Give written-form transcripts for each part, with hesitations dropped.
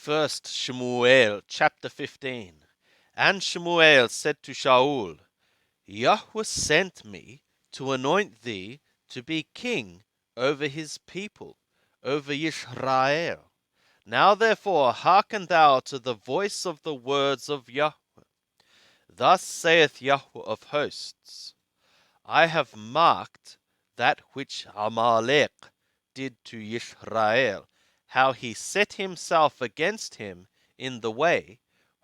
First Shemuel chapter 15. And Shemuel said to Shaul, Yahweh sent me to anoint thee to be king over his people, over Israel. Now therefore hearken thou to the voice of the words of Yahweh. Thus saith Yahweh of hosts, I have marked that which Amalek did to Israel, how he set himself against him in the way,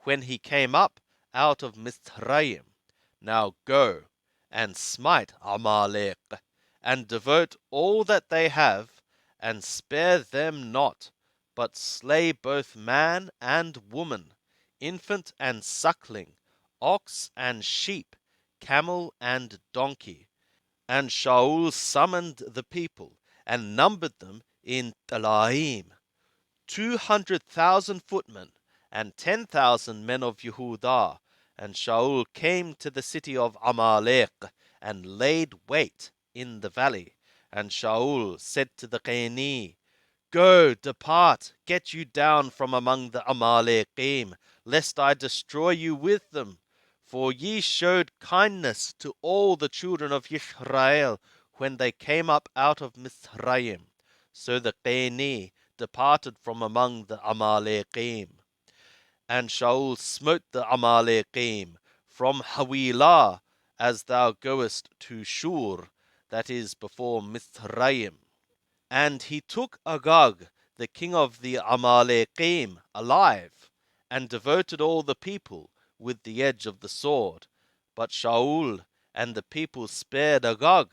when he came up out of Mizraim. Now go, and smite Amalek, and devote all that they have, and spare them not, but slay both man and woman, infant and suckling, ox and sheep, camel and donkey. And Shaul summoned the people, and numbered them in Telaim, 200,000 footmen, and 10,000 men of Yehudah. And Shaul came to the city of Amalek, and laid wait in the valley. And Shaul said to the Qeni, Go, depart, get you down from among the Amalekim, lest I destroy you with them. For ye showed kindness to all the children of Israel when they came up out of Mizraim. So the Qeni departed from among the Amalekim. And Shaul smote the Amalekim from Hawilah, as thou goest to Shur, that is before Mizraim. And he took Agag, the king of the Amalekim, alive, and devoted all the people with the edge of the sword. But Shaul and the people spared Agag,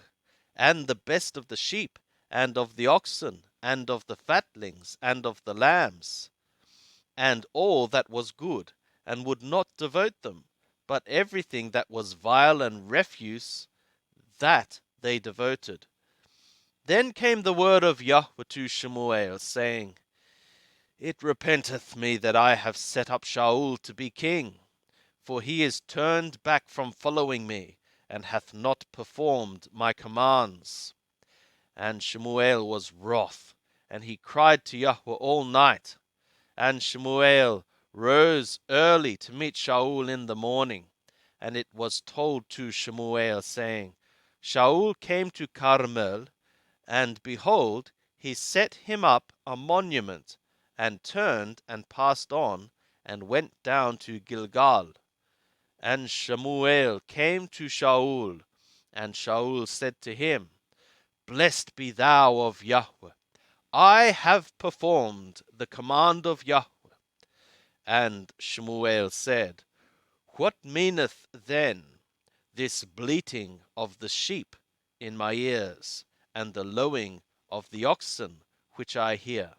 and the best of the sheep, and of the oxen, and of the fatlings, and of the lambs, and all that was good, and would not devote them. But everything that was vile and refuse, that they devoted. Then came the word of Yahweh to Shemuel, saying, It repenteth me that I have set up Shaul to be king, for he is turned back from following me, and hath not performed my commands. And Shemuel was wroth, and he cried to Yahweh all night. And Shemuel rose early to meet Shaul in the morning. And it was told to Shemuel, saying, Shaul came to Carmel, and behold, he set him up a monument, and turned and passed on, and went down to Gilgal. And Shemuel came to Shaul, and Shaul said to him, Blessed be thou of Yahweh. I have performed the command of Yahweh. And Shemuel said, What meaneth then this bleating of the sheep in my ears, and the lowing of the oxen which I hear?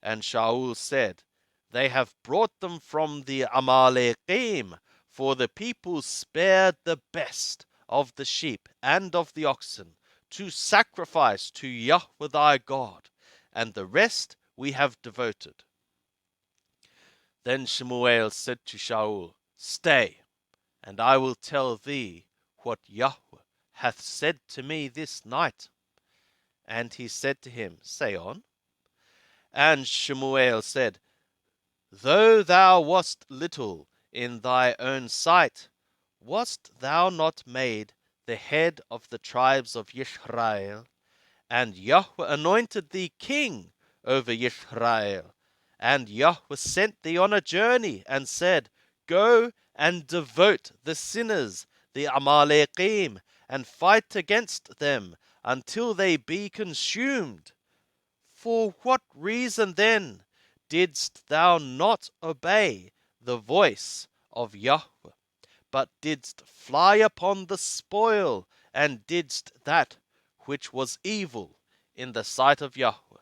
And Shaul said, They have brought them from the Amalekim, for the people spared the best of the sheep and of the oxen, to sacrifice to Yahweh thy God, and the rest we have devoted. Then Shemuel said to Shaul, Stay, and I will tell thee what Yahweh hath said to me this night. And he said to him, Say on. And Shemuel said, Though thou wast little in thy own sight, wast thou not made the head of the tribes of Israel? And Yahweh anointed thee king over Israel. And Yahweh sent thee on a journey, and said, Go and devote the sinners, the Amalekim, and fight against them until they be consumed. For what reason then didst thou not obey the voice of Yahweh, but didst fly upon the spoil, and didst that which was evil in the sight of Yahweh?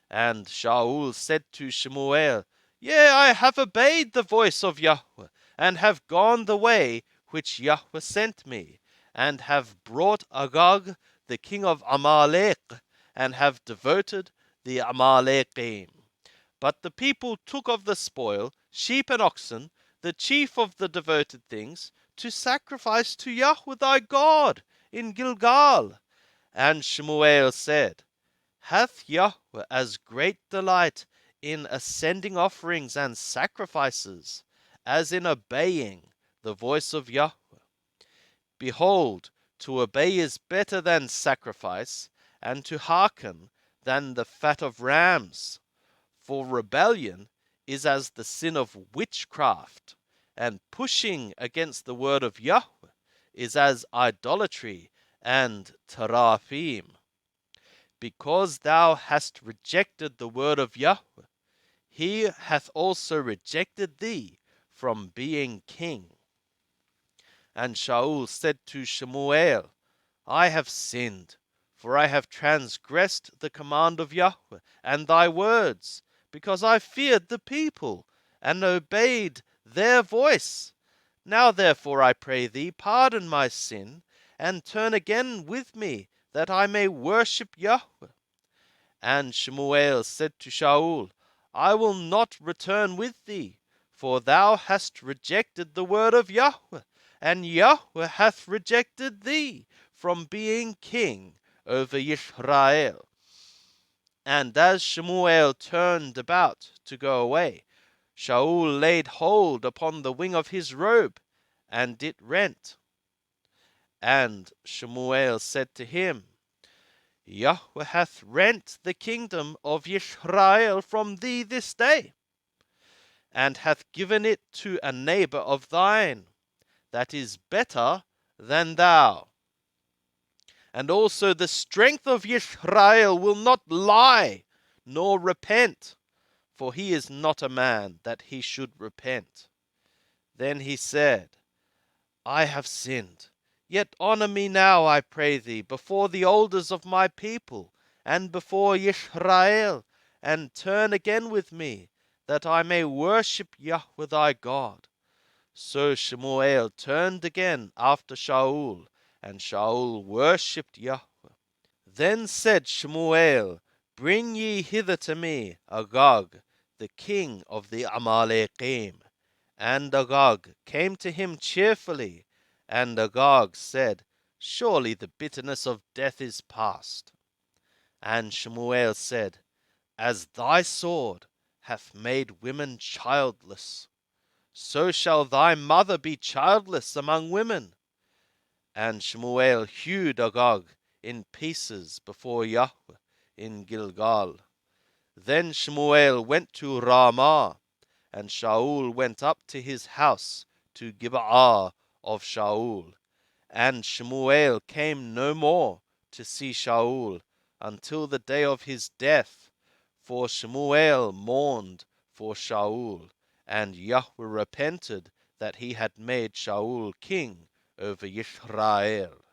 And Shaul said to Shemuel, Yea, I have obeyed the voice of Yahweh, and have gone the way which Yahweh sent me, and have brought Agag the king of Amalek, and have devoted the Amalekim. But the people took of the spoil sheep and oxen, the chief of the devoted things, to sacrifice to Yahweh thy God in Gilgal. And Shemuel said, Hath Yahweh as great delight in ascending offerings and sacrifices, as in obeying the voice of Yahweh. Behold, to obey is better than sacrifice, and to hearken than the fat of rams. For rebellion is as the sin of witchcraft, and pushing against the word of Yahweh is as idolatry and teraphim. Because thou hast rejected the word of Yahweh, he hath also rejected thee from being king. And Shaul said to Shemuel, I have sinned, for I have transgressed the command of Yahweh and thy words, because I feared the people, and obeyed their voice. Now therefore I pray thee, pardon my sin, and turn again with me, that I may worship Yahweh. And Shemuel said to Shaul, I will not return with thee, for thou hast rejected the word of Yahweh, and Yahweh hath rejected thee from being king over Israel. And as Shemuel turned about to go away, Shaul laid hold upon the wing of his robe, and it rent. And Shemuel said to him, Yahweh hath rent the kingdom of Israel from thee this day, and hath given it to a neighbor of thine, that is better than thou. And also the strength of Israel will not lie, nor repent, for he is not a man that he should repent. Then he said, I have sinned. Yet honor me now, I pray thee, before the elders of my people, and before Israel, and turn again with me, that I may worship Yahweh thy God. So Shemuel turned again after Shaul, and Shaul worshipped Yahweh. Then said Shemuel, Bring ye hither to me Agag, the king of the Amalekim. And Agag came to him cheerfully, and Agag said, Surely the bitterness of death is past. And Shemuel said, As thy sword hath made women childless, so shall thy mother be childless among women. And Shemuel hewed Agag in pieces before Yahweh in Gilgal. Then Shemuel went to Ramah, and Shaul went up to his house to Gibeah of Shaul. And Shemuel came no more to see Shaul until the day of his death, for Shemuel mourned for Shaul, and Yahweh repented that he had made Shaul king over Israel.